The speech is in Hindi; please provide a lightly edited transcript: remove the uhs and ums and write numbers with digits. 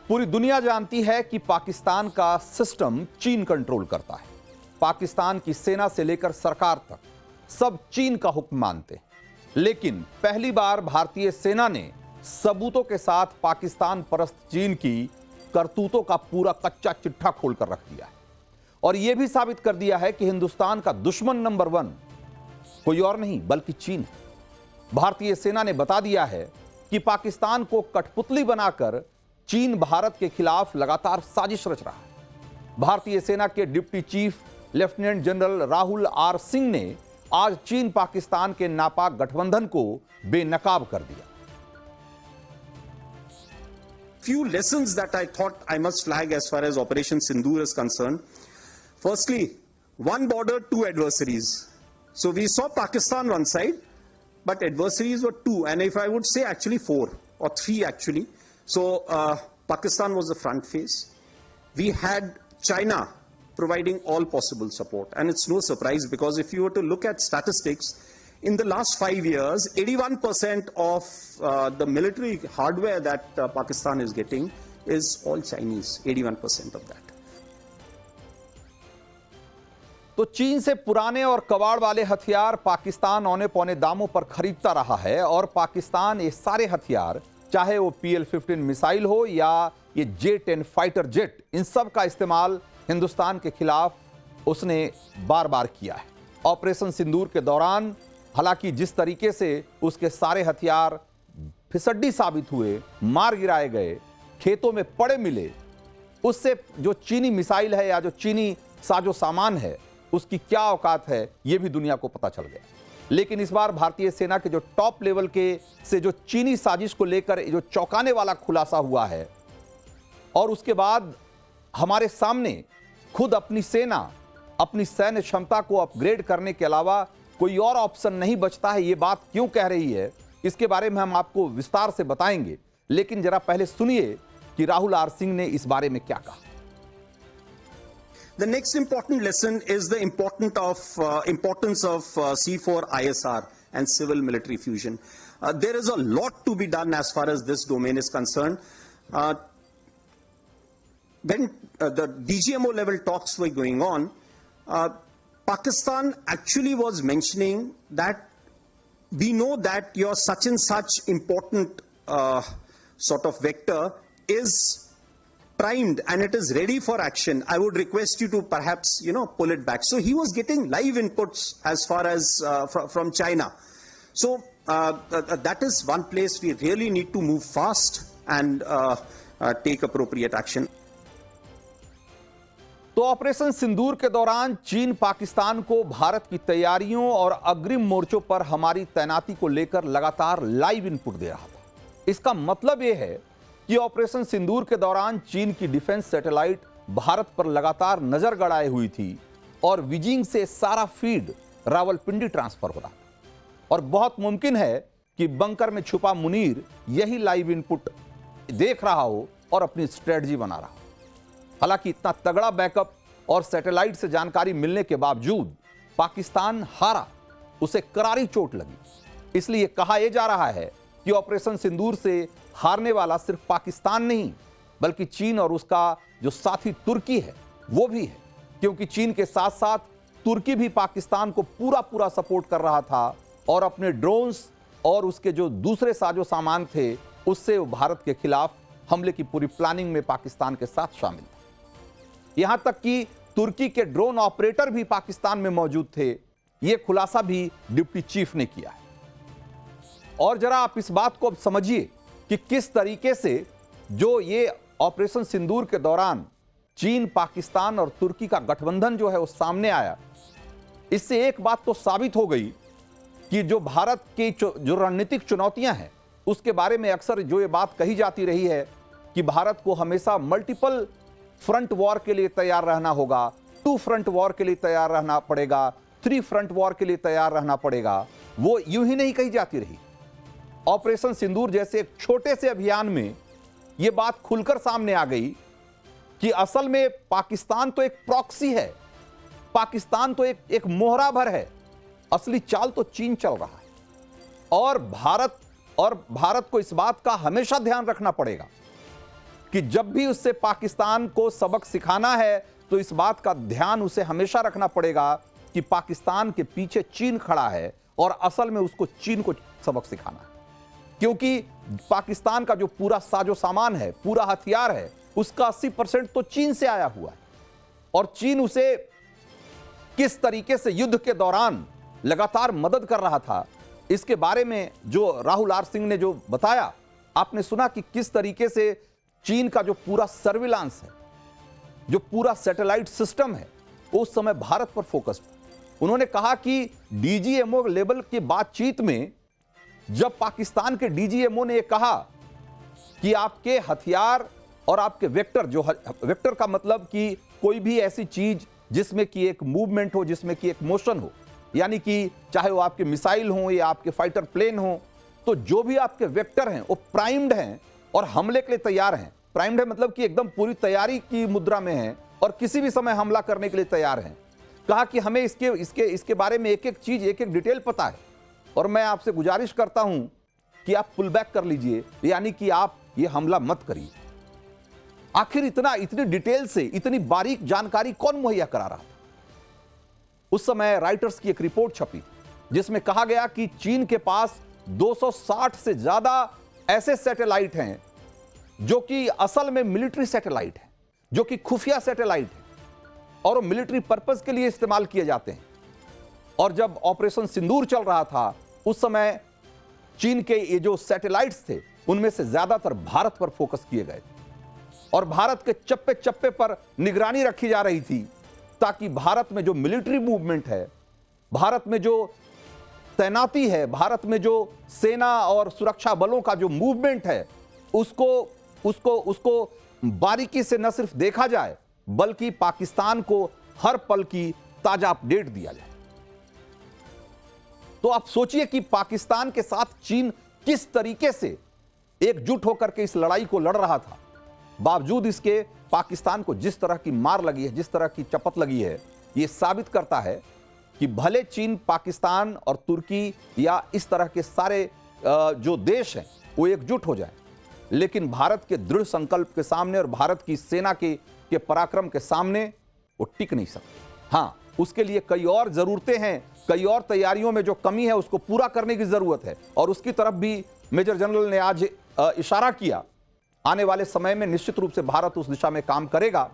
पूरी दुनिया जानती है कि पाकिस्तान का सिस्टम चीन कंट्रोल करता है। पाकिस्तान की सेना से लेकर सरकार तक सब चीन का हुक्म मानते हैं। लेकिन पहली बार भारतीय सेना ने सबूतों के साथ पाकिस्तान परस्त चीन की करतूतों का पूरा कच्चा चिट्ठा खोलकर रख दिया है और यह भी साबित कर दिया है कि हिंदुस्तान का दुश्मन नंबर 1 कोई और नहीं बल्कि चीन है। भारतीय सेना ने बता दिया है कि पाकिस्तान को कठपुतली बनाकर चीन भारत के खिलाफ लगातार साजिश रच रहा है। भारतीय सेना के deputy chief lieutenant general Rahul R Singh ने आज चीन पाकिस्तान के नापाक गठबंधन को बेनकाब कर दिया। Few lessons that I thought I must flag as far as Operation Sindoor is concerned. Firstly, one border, two adversaries. So we saw Pakistan one side, but adversaries were two, and if I would say actually 4 or 3 actually. So Pakistan was the front face. We had China providing all possible support, and it's no surprise because if you were to look at statistics, in the last 5 years, 81% of the military hardware that Pakistan is getting is all Chinese, 81% of that. तो चीन से पुराने और कबाड़ वाले हथियार पाकिस्तान औने पौने दामों पर खरीदता रहा है और पाकिस्तान ये सारे हथियार, चाहे वो PL-15 मिसाइल हो या ये J-10 फाइटर जेट, इन सब का इस्तेमाल हिंदुस्तान के खिलाफ उसने बार बार किया है। ऑपरेशन सिंदूर के दौरान हालांकि जिस तरीके से उसके सारे हथियार फिसड्डी साबित हुए, मार गिराए गए, खेतों में पड़े मिले, उससे जो चीनी मिसाइल है या जो चीनी साजो सामान है उसकी क्या औकात है यह भी दुनिया को पता चल गया। लेकिन इस बार भारतीय सेना के जो टॉप लेवल के से जो चीनी साजिश को लेकर जो चौंकाने वाला खुलासा हुआ है और उसके बाद हमारे सामने खुद अपनी सेना अपनी सैन्य क्षमता को अपग्रेड करने के अलावा कोई और ऑप्शन नहीं बचता है, ये बात क्यों कह रही है इसके बारे में हम आपको विस्तार से बताएंगे। लेकिन जरा पहले सुनिए कि राहुल आर सिंह ने इस बारे में क्या कहा। The next important lesson is the importance of C4ISR and civil military fusion. There is a lot to be done as far as this domain is concerned. When the DGMO level talks were going on, Pakistan actually was mentioning that we know that your such and such important sort of vector is primed and it is ready for action. I would request you to perhaps, pull it back. So he was getting live inputs as far as from China. So that is one place we really need to move fast and take appropriate action. तो ऑपरेशन सिंदूर के दौरान चीन पाकिस्तान को भारत की तैयारियों और अग्रिम मोर्चों पर हमारी तैनाती को लेकर लगातार लाइव इनपुट दे रहा था। इसका मतलब यह है कि ऑपरेशन सिंदूर के दौरान चीन की डिफेंस सैटेलाइट भारत पर लगातार नजर गड़ाए हुई थी और बीजिंग से सारा फीड रावलपिंडी ट्रांसफर हो रहा था और बहुत मुमकिन है कि बंकर में छुपा मुनीर यही लाइव इनपुट देख रहा हो और अपनी स्ट्रेटजी बना रहा हो। हालांकि इतना तगड़ा बैकअप और सैटेलाइट से जानकारी मिलने के बावजूद पाकिस्तान हारा, उसे करारी चोट लगी। इसलिए कहा यह जा रहा है कि ऑपरेशन सिंदूर से हारने वाला सिर्फ पाकिस्तान नहीं बल्कि चीन और उसका जो साथी तुर्की है वो भी है, क्योंकि चीन के साथ साथ तुर्की भी पाकिस्तान को पूरा सपोर्ट कर रहा था और अपने ड्रोन्स और उसके जो दूसरे साजो सामान थे उससे वो भारत के खिलाफ हमले की पूरी प्लानिंग में पाकिस्तान के साथ शामिल था। यहां तक कि तुर्की के ड्रोन ऑपरेटर भी पाकिस्तान में मौजूद थे। यह खुलासा भी डिप्टी चीफ ने किया है। और जरा आप इस बात को अब समझिए कि किस तरीके से जो ये ऑपरेशन सिंदूर के दौरान चीन, पाकिस्तान और तुर्की का गठबंधन जो है वो सामने आया। इससे एक बात तो साबित हो गई कि जो भारत की जो रणनीतिक चुनौतियां हैं उसके बारे में अक्सर जो ये बात कही जाती रही है कि भारत को हमेशा मल्टीपल फ्रंट वॉर के लिए तैयार रहना होगा, 2 फ्रंट वॉर के लिए तैयार रहना पड़ेगा, 3 फ्रंट वॉर के लिए तैयार रहना पड़ेगा, वो यूं ही नहीं कही जाती रही। ऑपरेशन सिंदूर जैसे एक छोटे से अभियान में यह बात खुलकर सामने आ गई कि असल में पाकिस्तान तो एक प्रॉक्सी है, पाकिस्तान तो एक मोहरा भर है, असली चाल तो चीन चल रहा है। और भारत को इस बात का हमेशा ध्यान रखना पड़ेगा कि जब भी उससे पाकिस्तान को सबक सिखाना है तो इस बात का ध्यान उसे हमेशा रखना पड़ेगा कि पाकिस्तान के पीछे चीन खड़ा है और असल में उसको चीन को सबक सिखाना है, क्योंकि पाकिस्तान का जो पूरा साजो सामान है, पूरा हथियार है, उसका 80% तो चीन से आया हुआ है। और चीन उसे किस तरीके से युद्ध के दौरान लगातार मदद कर रहा था, इसके बारे में जो राहुल आर सिंह ने जो बताया, आपने सुना कि किस तरीके से चीन का जो पूरा सर्विलांस है, जो पूरा सैटेलाइट सिस्टम है, उस समय भारत पर फोकस था। उन्होंने कहा कि डीजीएमओ लेवल की बातचीत में जब पाकिस्तान के डीजीएमओ ने कहा कि आपके हथियार और आपके वेक्टर, जो वेक्टर का मतलब कि कोई भी ऐसी चीज जिसमें कि एक मूवमेंट हो, जिसमें कि एक मोशन हो, यानी कि चाहे वो आपके मिसाइल हो या आपके फाइटर प्लेन हो, तो जो भी आपके वेक्टर हैं वो प्राइम्ड हैं और हमले के लिए तैयार हैं। प्राइम्ड है मतलब कि एकदम पूरी तैयारी की मुद्रा में हैं और किसी भी समय हमला करने के लिए तैयार हैं। कहा कि हमें इसके बारे में एक एक चीज, एक एक डिटेल पता है और मैं आपसे गुजारिश करता हूं कि आप पुल बैक कर लीजिए, यानी कि आप ये हमला मत करिए। आखिर इतनी डिटेल से इतनी बारीक जानकारी कौन मुहैया करा रहा था? उस समय राइटर्स की एक रिपोर्ट छपी जिसमें कहा गया कि चीन के पास 260 से ज्यादा ऐसे सैटेलाइट हैं जो कि असल में मिलिट्री सैटेलाइट हैं, जो कि खुफिया सैटेलाइट हैं और मिलिट्री पर्पस के लिए इस्तेमाल किए जाते हैं। और जब ऑपरेशन सिंदूर चल रहा था उस समय चीन के ये जो सैटेलाइट्स थे उनमें से ज्यादातर भारत पर फोकस किए गए और भारत के चप्पे चप्पे पर निगरानी रखी जा रही थी ताकि भारत में जो मिलिट्री मूवमेंट है, भारत में जो तैनाती है, भारत में जो सेना और सुरक्षा बलों का जो मूवमेंट है, उसको बारीकी से न सिर्फ देखा जाए बल्कि पाकिस्तान को हर पल की ताजा अपडेट दिया जाए। तो आप सोचिए कि पाकिस्तान के साथ चीन किस तरीके से एकजुट होकर के इस लड़ाई को लड़ रहा था। बावजूद इसके पाकिस्तान को जिस तरह की मार लगी है, जिस तरह की चपत लगी है, यह साबित करता है कि भले चीन, पाकिस्तान और तुर्की या इस तरह के सारे जो देश हैं वो एकजुट हो जाए, लेकिन भारत के दृढ़ संकल्प के सामने और भारत की सेना के पराक्रम के सामने वो टिक नहीं सकते। हाँ, उसके लिए कई और जरूरतें हैं, कई और तैयारियों में जो कमी है उसको पूरा करने की जरूरत है और उसकी तरफ भी मेजर जनरल ने आज इशारा किया। आने वाले समय में निश्चित रूप से भारत उस दिशा में काम करेगा।